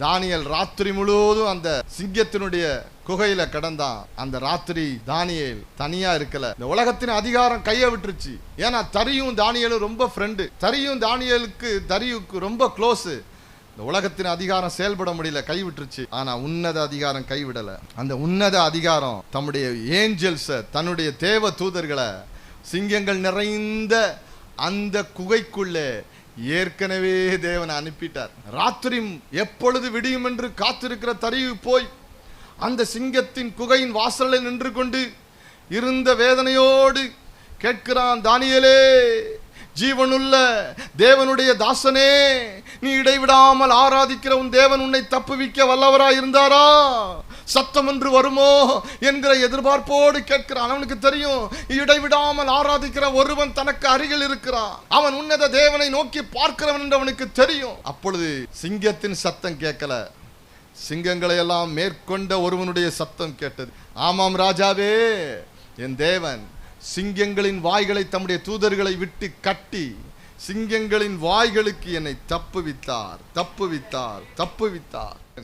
தானியேல் ராத்திரி முழுவதும் அந்த சிங்கத்தினுடைய குகையில கடந்தான். அந்த ராத்திரி தானியேல் தனியா இருக்கல. இந்த உலகத்தின் அதிகாரம் கையை விட்டுருச்சு. ஏன்னா தரியும் தானியேலும் ரொம்ப ஃப்ரெண்டு. தரியும் தரியுக்கு ரொம்ப க்ளோஸ். இந்த உலகத்தின் அதிகாரம் செயல்பட முடியல, கைவிட்டுருச்சு. ஆனா உன்னத அதிகாரம் கைவிடல. அந்த உன்னத அதிகாரம் தம்முடைய ஏஞ்சல்ஸ, தன்னுடைய தேவ தூதர்களை சிங்கங்கள் நிறைந்த அந்த குகைக்குள்ளே ஏற்கனவே தேவன் அனுப்பிட்டார். ராத்திரி எப்பொழுது விடியும் என்று காத்திருக்கிற தரிவு போய் அந்த சிங்கத்தின் குகையின் வாசலில் நின்று கொண்டு இருந்த வேதனையோடு கேட்கிறான், தானியேலே, ஜீவனுள்ள தேவனுடைய தாசனே, நீ இடைவிடாமல் ஆராதிக்கிற உன் தேவன் உன்னை தப்புவிக்க வல்லவராய் இருந்தாரா? சத்தம் என்று வருமோ என்கிற எதிர்பார்ப்போடு கேட்கிறான். அவனுக்கு தெரியும், இடைவிடாமல் ஆராதிக்கிற ஒருவன் தனக்கு அருகில் இருக்கிறான். அவன் உன்னத தேவனை நோக்கி பார்க்கிறவன் என்று அவனுக்கு தெரியும். அப்பொழுது சிங்கத்தின் சத்தம் கேட்கல, சிங்கங்களை எல்லாம் மேற்கொண்ட ஒருவனுடைய சத்தம் கேட்டது. ஆமாம் ராஜாவே, என் தேவன் சிங்கங்களின் வாய்களை தம்முடைய தூதர்களை விட்டு கட்டி சிங்கங்களின் வாய்களுக்கு என்னை தப்புவித்தார்.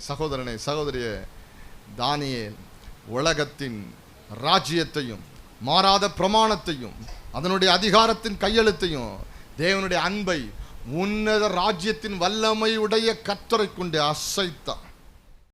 சகோதரனே, சகோதரியே, தானியேல் உலகத்தின் ராஜ்யத்தையும் மாறாத பிரமாணத்தையும் அதனுடைய அதிகாரத்தின் கையெழுத்தையும் தேவனுடைய அன்பை உன்னத ராஜ்யத்தின் வல்லமை உடைய கர்த்தரை கொண்டு அசைத்தான்.